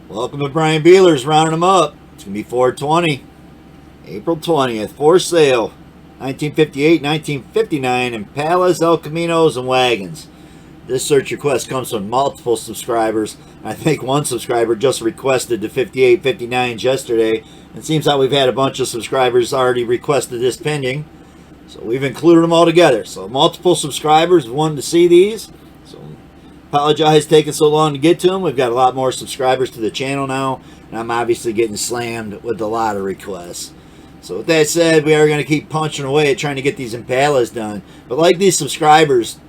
Welcome to Brian Bealer's rounding them up. It's going to be 420, April 20th, for sale. 1958, 1959 Impalas, El Caminos, and Wagons. This search request comes from multiple subscribers. I think one subscriber just requested the 58, 59s yesterday. It seems like we've had a bunch of subscribers already requested this pending. So we've included them all together. So multiple subscribers wanted to see these. So apologize taking so long to get to them. We've got a lot more subscribers to the channel now, and I'm obviously getting slammed with a lot of requests. So with that said, we are going to keep punching away at trying to get these Impalas done. But like these subscribers,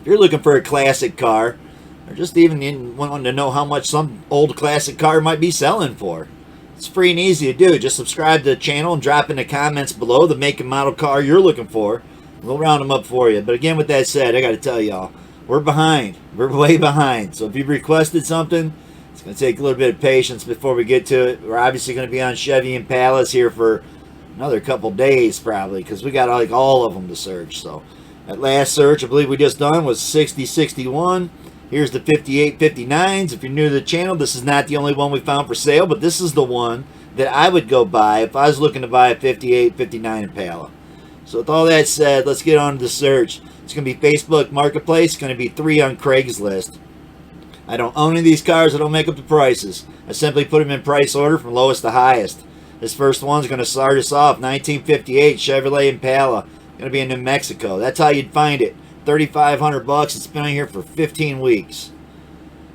if you're looking for a classic car, or just even wanting to know how much some old classic car might be selling for, it's free and easy to do. Just subscribe to the channel and drop in the comments below the make and model car you're looking for. We'll round them up for you. But again, with that said, I got to tell y'all, we're behind. We're way behind. So if you've requested something, it's going to take a little bit of patience before we get to it. We're obviously going to be on Chevy Impalas here for another couple days probably, because we got like all of them to search. So that last search I believe we just done was 6061. Here's the 58 59s. If you're new to the channel, this is not the only one we found for sale, but this is the one that I would go buy if I was looking to buy a 58 59 Impala. So with all that said, let's get on to the search. It's going to be Facebook Marketplace. It's going to be 3 on Craigslist. I don't own any of these cars. I don't make up the prices. I simply put them in price order from lowest to highest. This first one's going to start us off. 1958 Chevrolet Impala. Going to be in New Mexico. That's how you'd find it. $3,500. It's been on here for 15 weeks.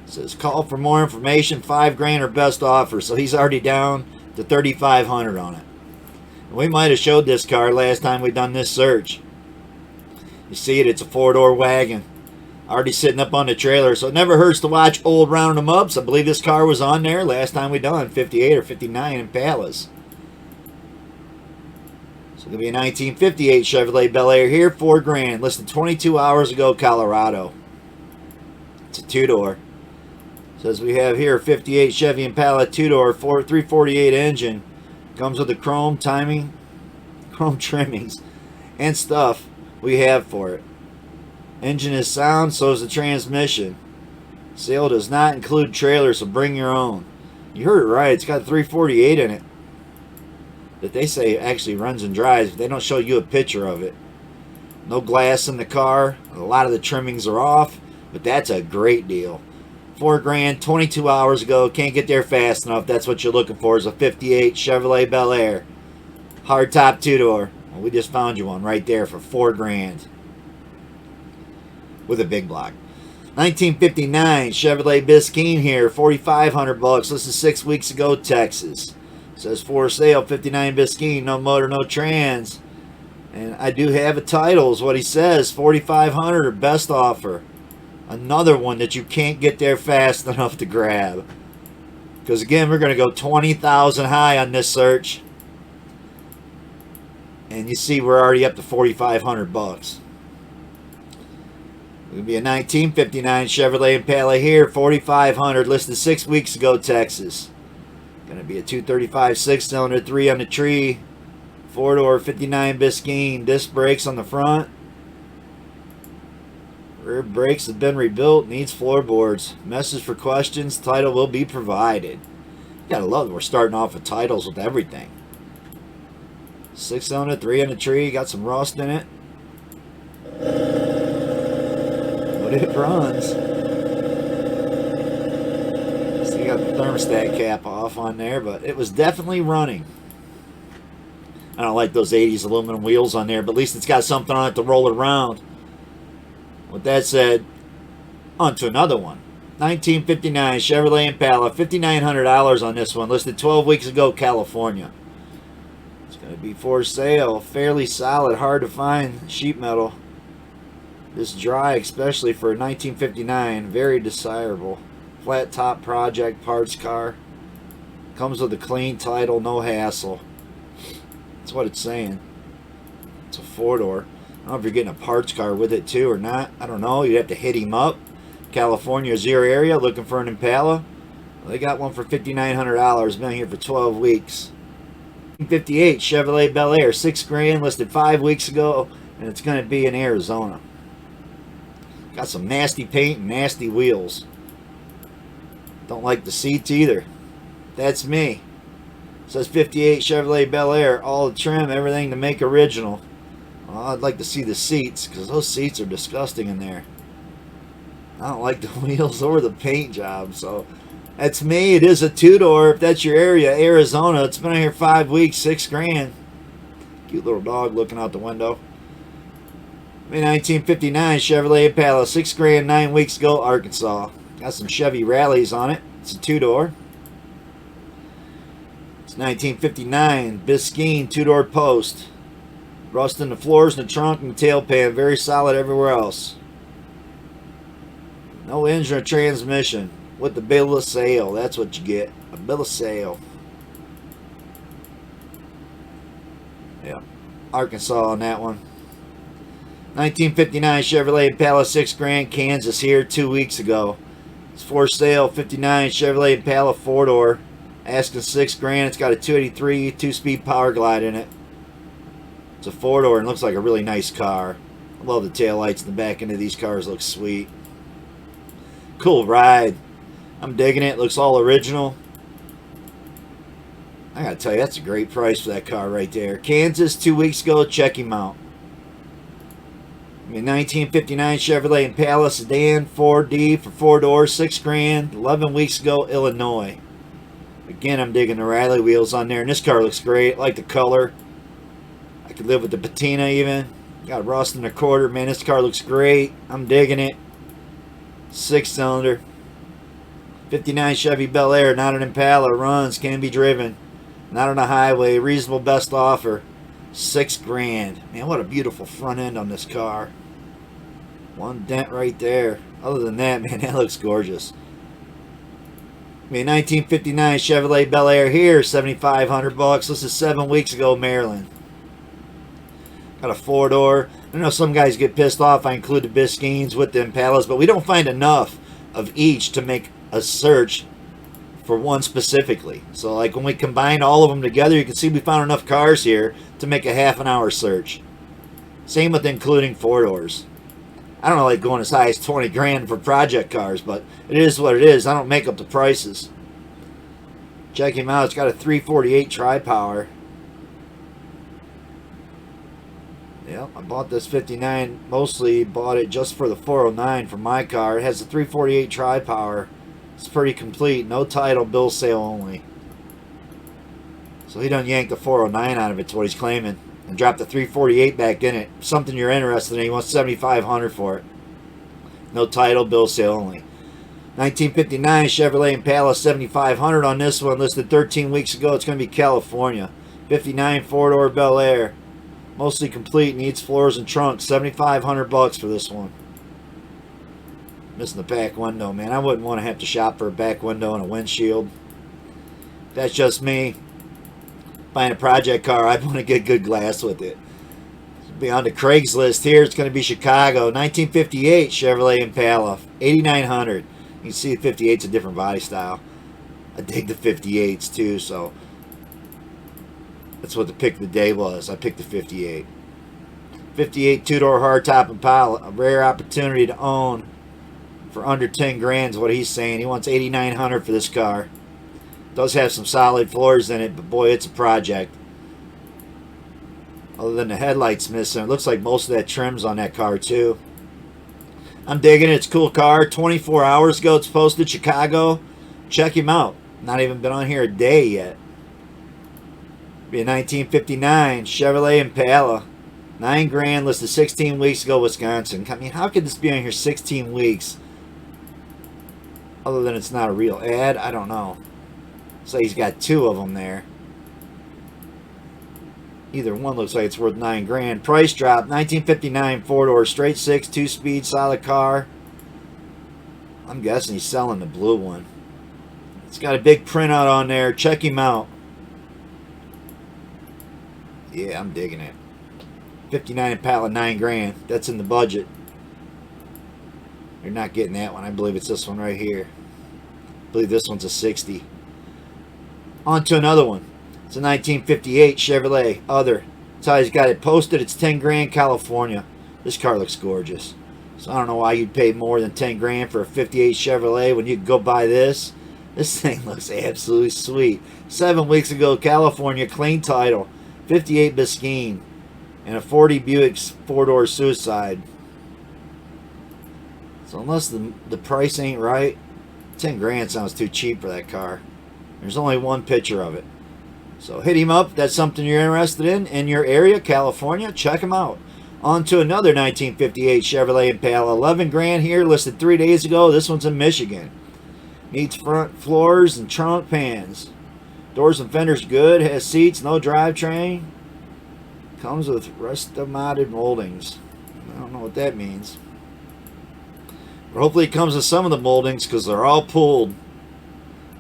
It says call for more information. $5,000 or best offer. So he's already down to $3,500 on it. And we might have showed this car last time we done this search. You see it. It's a 4-door wagon. Already sitting up on the trailer. So it never hurts to watch old round them ups. I believe this car was on there last time we done 58 or 59 Impalas. So it'll be a 1958 Chevrolet Bel Air here, $4,000, listed 22 hours ago, Colorado. It's a 2-door. Says we have here a 58 Chevy Impala 2-door, 348 engine. Comes with the chrome timing, chrome trimmings, and stuff we have for it. Engine is sound, so is the transmission. Sale does not include trailer, so bring your own. You heard it right, it's got 348 in it. That they say actually runs and drives, but they don't show you a picture of it. No glass in the car. A lot of the trimmings are off, but that's a great deal. $4,000, 22 hours ago. Can't get there fast enough. That's what you're looking for, is a 58 Chevrolet Bel Air. Hardtop 2-door. Well, we just found you one right there for $4,000. With a big block. 1959 Chevrolet Biscayne here, $4,500. This is 6 weeks ago, Texas. It says for sale, 59 Biscayne, no motor, no trans. And I do have a title, is what he says, $4,500 or best offer. Another one that you can't get there fast enough to grab. Because again, we're going to go 20,000 high on this search. And you see we're already up to $4,500. It'll be a 1959 Chevrolet Impala here, $4,500, listed 6 weeks ago, Texas. Going to be a 235 6-cylinder, 3 on the tree, 4-door 59 Biscayne, disc brakes on the front. Rear brakes have been rebuilt, needs floorboards. Message for questions, title will be provided. You gotta love it. We're starting off with titles with everything. 6-cylinder, 3 on the tree, got some rust in it. But it runs. So you got the thermostat cap off on there, but it was definitely running. I don't like those 80s aluminum wheels on there, but at least it's got something on it to roll it around. With that said, on to another one. 1959 Chevrolet Impala, $5,900 on this one, listed 12 weeks ago, California. It's going to be for sale. Fairly solid, hard to find sheet metal. This dry, especially for a 1959, very desirable. Flat top project parts car. Comes with a clean title, no hassle. That's what it's saying. It's a 4-door. I don't know if you're getting a parts car with it too or not. I don't know. You'd have to hit him up. California is your area, looking for an Impala. Well, they got one for $5,900. Been here for 12 weeks. 1958 Chevrolet Bel Air, $6,000, listed 5 weeks ago, and it's going to be in Arizona. Got some nasty paint and nasty wheels. Don't like the seats either. That's me. It says 58 Chevrolet Bel Air, all the trim, everything to make original. Well, I'd like to see the seats, because those seats are disgusting in there. I don't like the wheels or the paint job, so that's me. It is a two-door. If that's your area, Arizona. It's been on here 5 weeks, $6,000. Cute little dog looking out the window. May 1959 Chevrolet Impala, $6,000, 9 weeks ago, Arkansas. Got some Chevy Rallies on it. It's a two-door. It's 1959 Biscayne two-door post. Rust in the floors and the trunk and the tailpan. Very solid everywhere else. No engine or transmission. With the bill of sale. That's what you get. A bill of sale. Yeah. Arkansas on that one. 1959 Chevrolet Impala, $6,000, Kansas, here 2 weeks ago. It's for sale. 59 Chevrolet Impala 4-door. Asking $6,000. It's got a 283 2-speed power glide in it. It's a 4-door and looks like a really nice car. I love the taillights in the back end of these cars. Look sweet. Cool ride. I'm digging it. Looks all original. I gotta tell you, that's a great price for that car right there. Kansas, 2 weeks ago. Check him out. 1959 Chevrolet Impala sedan 4D for 4 doors, $6,000. 11 weeks ago, Illinois. Again, I'm digging the Riley wheels on there, and this car looks great. I like the color. I could live with the patina even. Got rust in the quarter. Man, this car looks great. I'm digging it. 6-cylinder. 59 Chevy Bel Air, not an Impala. Runs, can be driven. Not on a highway. Reasonable best offer. $6,000. Man, what a beautiful front end on this car. One dent right there. Other than that, man, that looks gorgeous. 1959 Chevrolet Bel Air here, $7,500. This is 7 weeks ago, Maryland. Got a 4-door. I know some guys get pissed off I include the Biscaynes with the Impalas, but we don't find enough of each to make a search for one specifically. So like when we combine all of them together, you can see we found enough cars here to make a half-an-hour search. Same with including 4-doors. I don't like going as high as $20,000 for project cars, but it is what it is. I don't make up the prices. Check him out. It's got a 348 tri-power. Yeah, I bought this 59, mostly bought it just for the 409 for my car. It has a 348 tri-power. It's pretty complete. No title, bill sale only. So he done yanked the 409 out of it, to what he's claiming, and dropped the 348 back in it. Something you're interested in. He wants $7,500 for it. No title, bill sale only. 1959 Chevrolet Impala, $7,500 on this one. Listed 13 weeks ago. It's going to be California. 59 4-door Bel Air. Mostly complete. Needs floors and trunks. $7,500 for this one. Missing the back window, man. I wouldn't want to have to shop for a back window and a windshield. That's just me. Buying a project car, I'd want to get good glass with it. Be on the Craigslist here. It's going to be Chicago. 1958 Chevrolet Impala, $8,900. You can see the 58's a different body style. I dig the 58s too, so that's what the pick of the day was. I picked the 58. 58 two-door hardtop Impala, a rare opportunity to own for under 10 grand is what he's saying. He wants $8,900 for this car. Does have some solid floors in it, but boy, it's a project. Other than the headlights missing, it looks like most of that trim's on that car too. I'm digging it. It's a cool car. 24 hours ago it's posted, Chicago. Check him out. Not even been on here a day yet. Be a 1959 Chevrolet Impala. $9,000, listed 16 weeks ago, Wisconsin. I mean, how could this be on here 16 weeks? Other than it's not a real ad, I don't know. So he's got two of them there. Either one looks like it's worth $9,000. Price drop, 1959 4-door, straight 6, 2-speed, solid car. I'm guessing he's selling the blue one. It's got a big printout on there. Check him out. Yeah, I'm digging it. 59 Impala, $9,000. That's in the budget. You're not getting that one. I believe it's this one right here. I believe this one's a 60. On to another one. It's a 1958 Chevrolet Other. That's how he's got it posted. It's $10,000, California. This car looks gorgeous. So I don't know why you'd pay more than $10,000 for a 58 Chevrolet when you could go buy this. This thing looks absolutely sweet. 7 weeks ago, California, clean title. 58 Biscayne. And a 40 Buick 4-door Suicide. So unless the price ain't right, 10 grand sounds too cheap for that car. There's only one picture of it. So hit him up if that's something you're interested in your area, California. Check him out. On to another 1958 Chevrolet Impala. 11 grand here, listed 3 days ago. This one's in Michigan. Needs front floors and trunk pans. Doors and fenders good. Has seats, no drivetrain. Comes with rust-modded moldings. I don't know what that means. But hopefully it comes with some of the moldings because they're all pulled.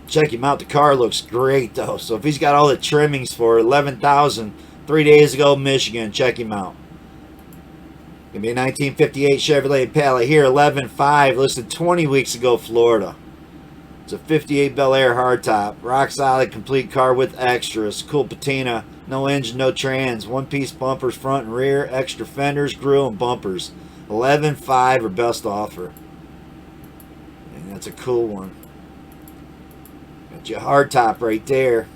Check him out. The car looks great though. So if he's got all the trimmings for $11,000 3 days ago, Michigan, check him out. Gonna be a 1958 Chevrolet Impala here, 11.5, listed 20 weeks ago, Florida. It's a 58 Bel Air hardtop, rock solid, complete car with extras, cool patina, no engine, no trans, one-piece bumpers front and rear, extra fenders, grille, and bumpers. 11.5 or best offer. And that's a cool one. Got your hardtop right there.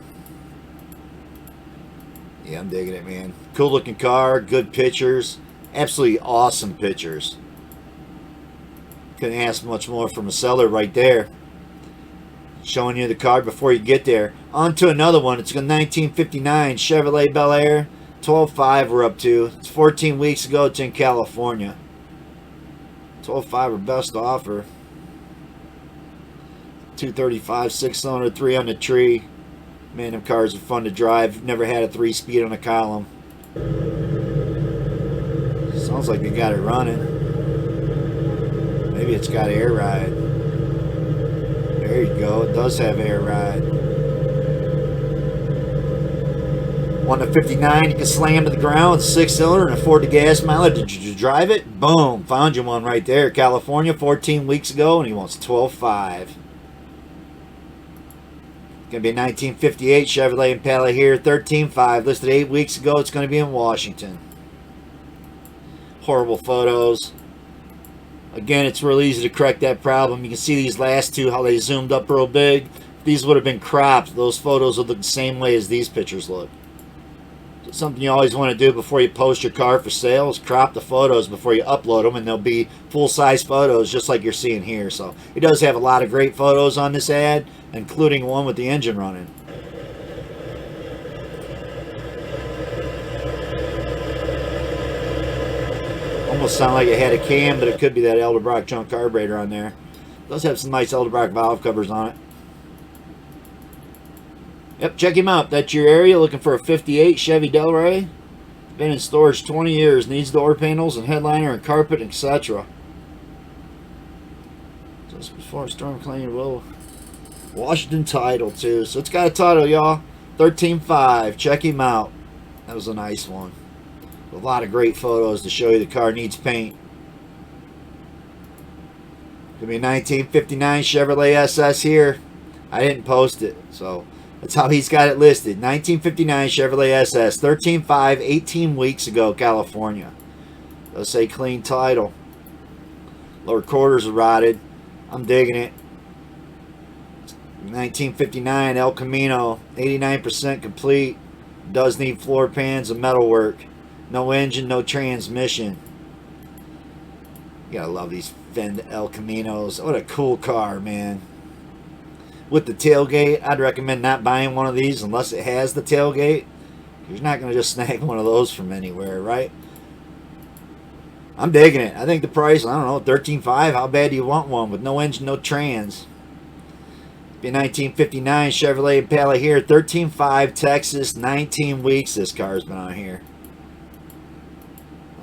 Yeah, I'm digging it, man. Cool looking car, good pictures. Absolutely awesome pictures. Couldn't ask much more from a seller right there. Showing you the car before you get there. On to another one. It's a 1959 Chevrolet Bel Air. 12.5 we're up to. It's 14 weeks ago. It's in California. 12.5 or best offer. 235, 6-cylinder, 3 on the tree. Man, them cars are fun to drive. Never had a 3-speed on a column. Sounds like they got it running. Maybe it's got air ride. There you go. It does have air ride. 1 to 59, you can slam to the ground. 6-cylinder and afford the gas mileage. Did you drive it? Boom. Found you one right there. California, 14 weeks ago, and he wants 12.5. Going to be a 1958 Chevrolet Impala here, 13.5. Listed 8 weeks ago. It's going to be in Washington. Horrible photos. Again, it's real easy to correct that problem. You can see these last two, how they zoomed up real big. If these would have been cropped, those photos would look the same way as these pictures look. So something you always want to do before you post your car for sale is crop the photos before you upload them, and they'll be full-size photos just like you're seeing here. So it does have a lot of great photos on this ad, including one with the engine running. Almost sound like it had a cam, but it could be that Edelbrock junk carburetor on there. It does have some nice Edelbrock valve covers on it. Yep, check him out. That's your area. Looking for a 58 Chevy Delray. Been in storage 20 years. Needs door panels and headliner and carpet, etc. Just before storm clean, will Washington title too. So it's got a title, y'all. 13.5. Check him out. That was a nice one. A lot of great photos to show you the car needs paint. Gonna be a 1959 Chevrolet SS here. I didn't post it, so that's how he's got it listed. 1959 Chevrolet SS, 13.5, 18 weeks ago, California. Does say clean title. Lower quarters are rotted. I'm digging it. 1959 El Camino, 89% complete. Does need floor pans and metalwork. No engine, no transmission. You gotta love these Fend El Caminos. What a cool car, man. With the tailgate, I'd recommend not buying one of these unless it has the tailgate. You're not gonna just snag one of those from anywhere, right? I'm digging it. I think the price, I don't know, 13.5. How bad do you want one with no engine, no trans? Be a 1959 Chevrolet Impala here, 13.5, Texas, 19 weeks this car's been on here.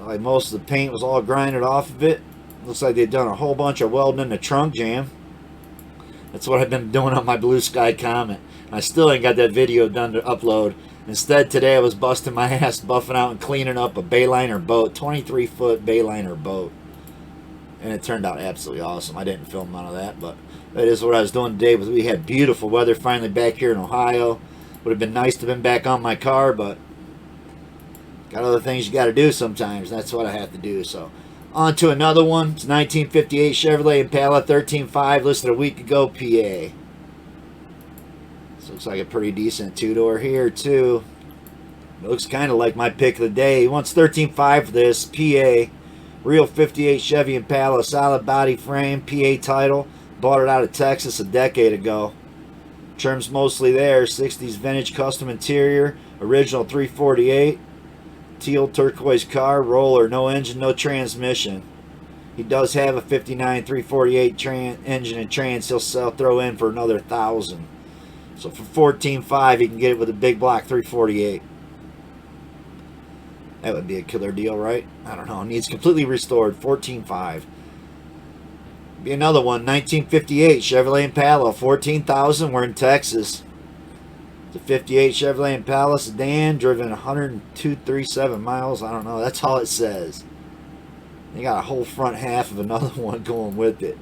Like most of the paint was all grinded off of it. Looks like they've done a whole bunch of welding in the trunk jam. That's what I've been doing on my Blue Sky Comet. I still ain't got that video done to upload. Instead, today I was busting my ass, buffing out and cleaning up a Bayliner boat, 23-foot Bayliner boat. And it turned out absolutely awesome. I didn't film none of that, but that is what I was doing today. We had beautiful weather finally back here in Ohio. Would have been nice to have been back on my car, but got other things you got to do sometimes. That's what I have to do. So on to another one. It's 1958 Chevrolet Impala, 13.5, listed a week ago, PA. Looks like a pretty decent two-door here, too. It looks kind of like my pick of the day. He wants $13,500 for this. PA. Real 58 Chevy Impala. Solid body frame. PA title. Bought it out of Texas a decade ago. Trim's mostly there. 60s vintage custom interior. Original 348. Teal turquoise car. Roller. No engine, no transmission. He does have a 59 348 engine and trans. He'll throw in for another $1,000. So for $14,500, you can get it with a big block 348. That would be a killer deal, right? I don't know. It needs completely restored. $14,500. Be another one. 1958 Chevrolet Impala. $14,000. We're in Texas. It's a 58 Chevrolet Impala sedan, driven 102.37 miles. I don't know. That's all it says. You got a whole front half of another one going with it.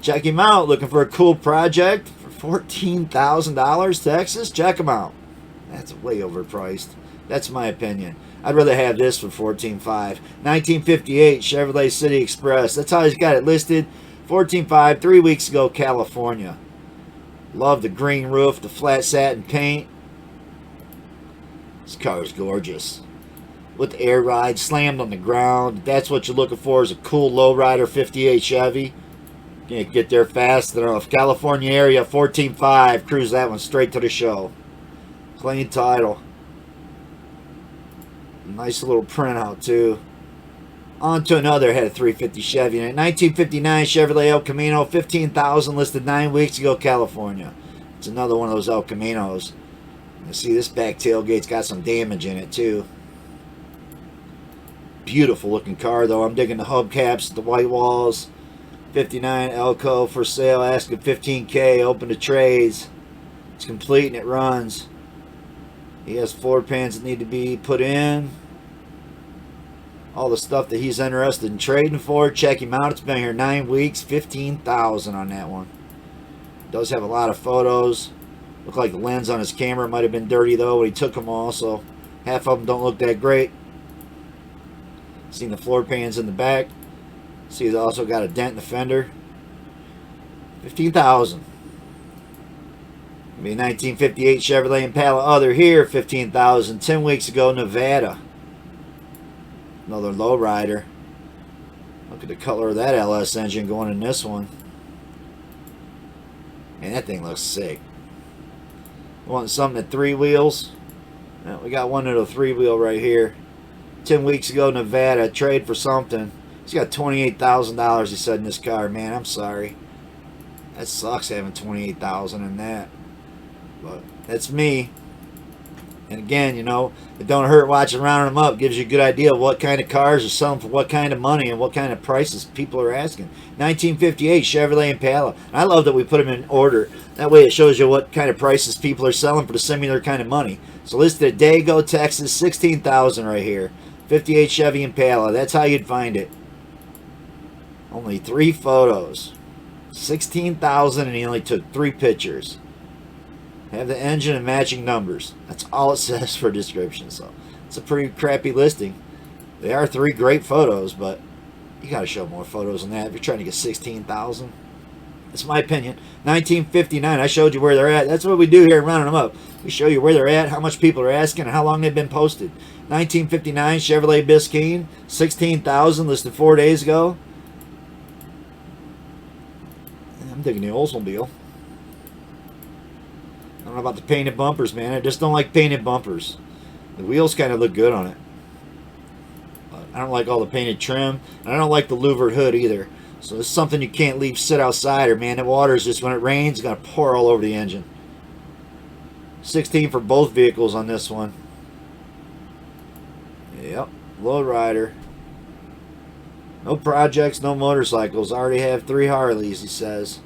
Check him out. Looking for a cool project for $14,000, Texas? Check him out. That's way overpriced. That's my opinion. I'd rather have this for $14,500. 1958 Chevrolet City Express. That's how he's got it listed. $14,500. 3 weeks ago, California. Love the green roof, the flat satin paint. This car is gorgeous. With the air ride, slammed on the ground. That's what you're looking for, is a cool lowrider 58 Chevy. Can't get there fast enough. California area, $14,500. Cruise that one straight to the show. Clean title. Nice little printout too. On to another. Had a 350 Chevy in it. 1959 Chevrolet El Camino. $15,000, listed 9 weeks ago, California. It's another one of those El Caminos. You see this back tailgate's got some damage in it too. Beautiful looking car though. I'm digging the hubcaps, the white walls. 59 Elco for sale, asking $15,000. Open to trades. It's complete and it runs. He has floor pans that need to be put in. All the stuff that he's interested in trading for. Check him out. It's been here 9 weeks. $15,000 on that one. Does have a lot of photos. Look like the lens on his camera might have been dirty though when he took them all, so half of them don't look that great. Seen the floor pans in the back. See, he's also got a dent in the fender. $15,000. Be a 1958 Chevrolet Impala other here, $15,000. 10 weeks ago, Nevada. Another lowrider. Look at the color of that LS engine going in this one. Man, that thing looks sick. Want something at 3 wheels? Well, we got one at a 3-wheel right here. 10 weeks ago, Nevada. Trade for something. He's got $28,000, he said, in this car. Man, I'm sorry. That sucks having $28,000 in that. But that's me. And again, you know, it don't hurt watching rounding them up. Gives you a good idea of what kind of cars are selling for what kind of money and what kind of prices people are asking. 1958 Chevrolet Impala. And I love that we put them in order. That way it shows you what kind of prices people are selling for the similar kind of money. So listed at Dago, Texas, $16,000 right here. 58 Chevy Impala. That's how you'd find it. Only 3 photos. $16,000 and he only took 3 pictures. Have the engine and matching numbers. That's all it says for a description. So it's a pretty crappy listing. They are 3 great photos, but you got to show more photos than that if you're trying to get $16,000. That's my opinion. 1959. I showed you where they're at. That's what we do here in Rounding Them Up. We show you where they're at, how much people are asking, and how long they've been posted. 1959 Chevrolet Biscayne. $16,000, listed 4 days ago. I'm digging the Oldsmobile. I don't know about the painted bumpers, man. I just don't like painted bumpers. The wheels kind of look good on it. But I don't like all the painted trim. And I don't like the louvered hood either. So it's something you can't leave sit outside, or man, the water is just, when it rains, it's going to pour all over the engine. 16 for both vehicles on this one. Yep, lowrider. No projects, no motorcycles. I already have 3 Harleys, he says.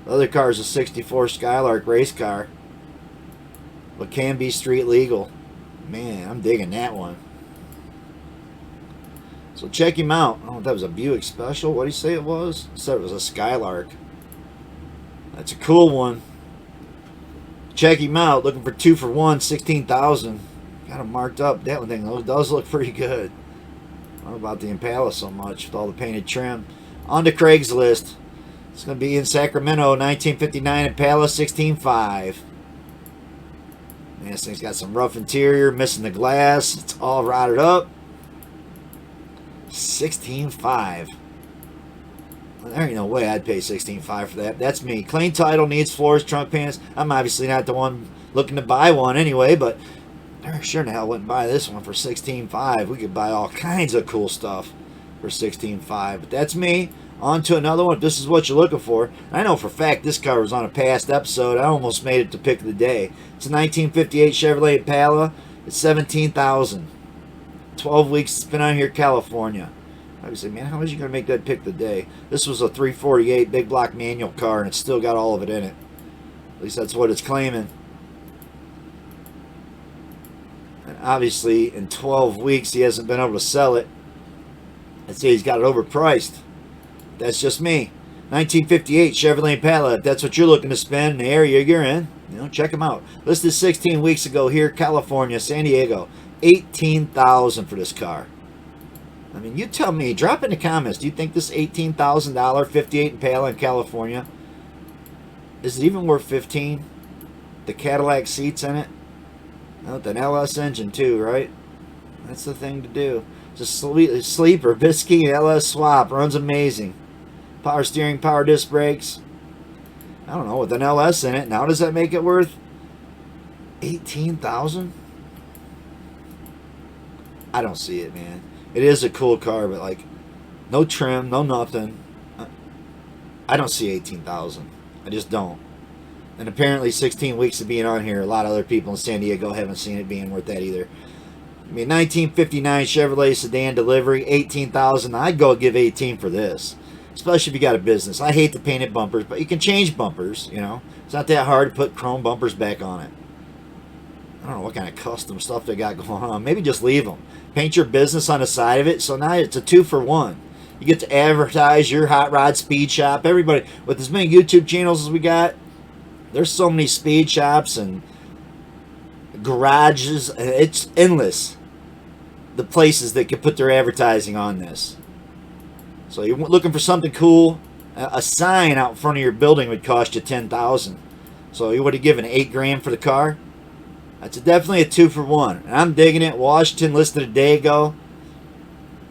The other car is a 64 Skylark race car, but can be street legal. Man, I'm digging that one. So check him out. I don't know if that was a Buick Special. What did he say it was? He said it was a Skylark. That's a cool one. Check him out. Looking for 2 for 1, $16,000. Got him marked up. That one thing does look pretty good. I don't know about the Impala so much with all the painted trim. On to Craigslist. It's going to be in Sacramento, 1959 Impala 16.5. Man, this thing's got some rough interior, missing the glass. It's all rotted up. 16.5. Well, there ain't no way I'd pay 16.5 for that. That's me. Clean title, needs floors, trunk pans. I'm obviously not the one looking to buy one anyway, but I sure in the hell wouldn't buy this one for 16.5. We could buy all kinds of cool stuff for 16.5, but that's me. On to another one if this is what you're looking for. I know for a fact this car was on a past episode. I almost made it to pick of the day. It's a 1958 Chevrolet Impala. It's $17,000. 12 weeks. It's been on here, California. I would say, man, how was you going to make that pick of the day? This was a 348 big block manual car, and it's still got all of it in it. At least that's what it's claiming. And obviously, in 12 weeks, he hasn't been able to sell it. I'd say he's got it overpriced. That's just me. 1958 Chevrolet Impala. If that's what you're looking to spend in the area you're in, check them out. Listed 16 weeks ago here, California, San Diego. $18,000 for this car. I mean, you tell me. Drop in the comments. Do you think this $18,000 58 Impala in California, is it even worth $15,000? The Cadillac seats in it. With an LS engine too, right? That's the thing to do. Just sleeper, Biscayne LS swap. Runs amazing. Power steering, power disc brakes. I don't know, with an LS in it. Now does that make it worth $18,000? I don't see it, man. It is a cool car, but like, no trim, no nothing. I don't see $18,000. I just don't. And apparently 16 weeks of being on here, a lot of other people in San Diego haven't seen it being worth that either. I mean, 1959 Chevrolet sedan delivery, $18,000. I'd go give $18,000 for this, especially if you got a business. I hate the painted bumpers, but you can change bumpers, It's not that hard to put chrome bumpers back on it. I don't know what kind of custom stuff they got going on. Maybe just leave them. Paint your business on the side of it, so now it's a 2-for-1. You get to advertise your hot rod speed shop. Everybody, with as many YouTube channels as we got, there's so many speed shops and garages. It's endless, the places that can put their advertising on this. So you're looking for something cool. A sign out front of your building would cost you $10,000. So you would have given $8,000 for the car. That's definitely a 2-for-1. And I'm digging it. Washington listed a day ago.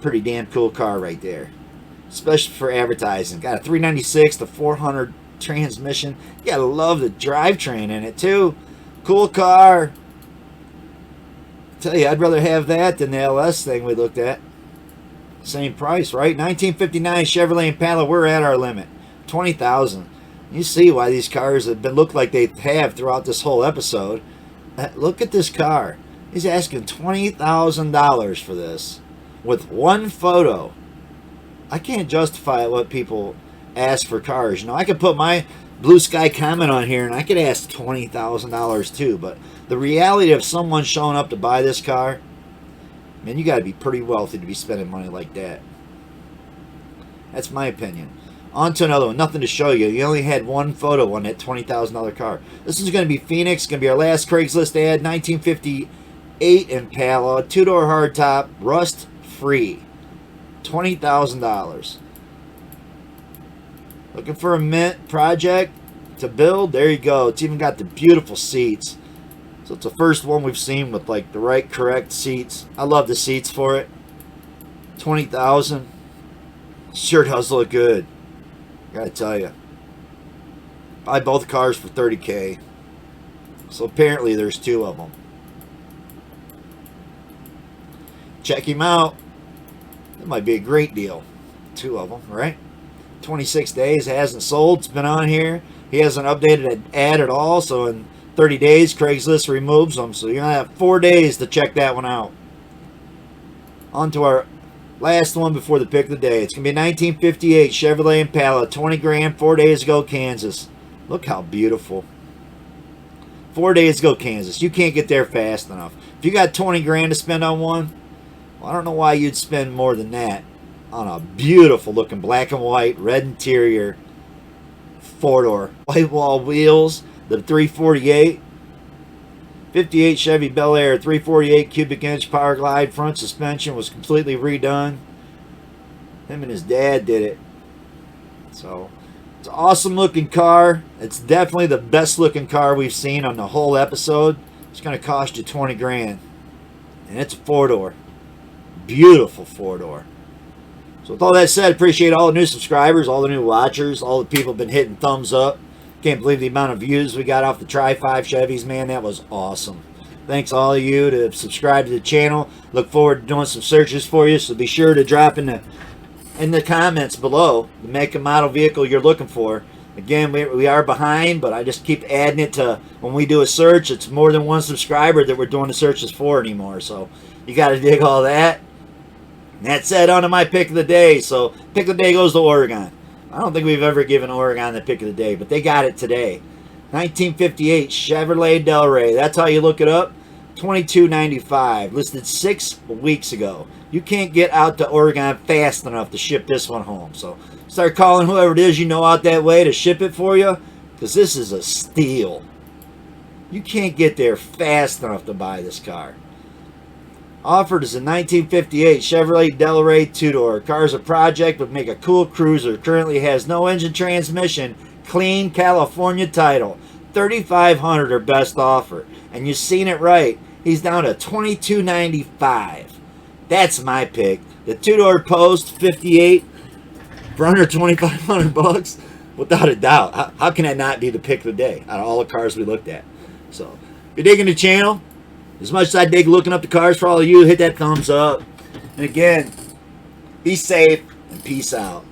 Pretty damn cool car right there, especially for advertising. Got a 396 to 400 transmission. You gotta love the drivetrain in it too. Cool car. Tell you, I'd rather have that than the LS thing we looked at. Same price, right? 1959 Chevrolet Impala. We're at our limit, $20,000. You see why these cars have been look like they have throughout this whole episode. Look at this car. He's asking $20,000 for this with one photo. I can't justify what people ask for cars. I could put my blue sky comment on here and I could ask $20,000 too, but the reality of someone showing up to buy this car, man, you got to be pretty wealthy to be spending money like that. That's my opinion. On to another one. Nothing to show you. You only had one photo on that $20,000 car. This is going to be Phoenix. Going to be our last Craigslist ad. 1958 Impala. 2-door hardtop. Rust free. $20,000. Looking for a mint project to build? There you go. It's even got the beautiful seats. So it's the first one we've seen with like the right correct seats. I love the seats for it. $20,000. Sure does look good. Gotta tell you. Buy both cars for $30,000. So apparently there's two of them. Check him out. That might be a great deal. Two of them, right? 26 days, hasn't sold. It's been on here. He hasn't updated an ad at all. So in 30 days, Craigslist removes them. So you're going to have 4 days to check that one out. On to our last one before the pick of the day. It's going to be 1958 Chevrolet Impala. $20,000, 4 days ago, Kansas. Look how beautiful. 4 days ago, Kansas. You can't get there fast enough. If you got $20,000 to spend on one, well, I don't know why you'd spend more than that on a beautiful looking black and white, red interior, 4-door, white wall wheels, the 348, 58 Chevy BEALER, 348 cubic inch power glide, front suspension was completely redone. Him and his dad did it. So It's an awesome looking car. It's definitely the best looking car we've seen on the whole episode. It's going to cost you 20 grand. And it's a 4-door. Beautiful 4-door. So with all that said, appreciate all the new subscribers, all the new watchers, all the people have been hitting thumbs up. Can't believe the amount of views we got off the Tri-5 Chevys, man. That was awesome. Thanks all of you to subscribe to the channel. Look forward to doing some searches for you, so be sure to drop in the comments below the make and model vehicle you're looking for. Again, we are behind, but I just keep adding it to when we do a search. It's more than one subscriber that we're doing the searches for anymore, so you got to dig all that. And that said, on to my pick of the day. So pick of the day goes to Oregon. I don't think we've ever given Oregon the pick of the day, but they got it today. 1958 Chevrolet Del Rey. That's how you look it up. $22.95. Listed 6 weeks ago. You can't get out to Oregon fast enough to ship this one home. So start calling whoever it is you know out that way to ship it for you, because this is a steal. You can't get there fast enough to buy this car. Offered is a 1958 Chevrolet Del Rey 2-door. Car's a project, but make a cool cruiser. Currently has no engine transmission. Clean California title. $3,500 or best offer. And you've seen it right. He's down to $22.95. That's my pick. The 2-door Post 58 for under $2,500 without a doubt. How can that not be the pick of the day out of all the cars we looked at? So if you're digging the channel, as much as I dig looking up the cars for all of you, hit that thumbs up. And again, be safe and peace out.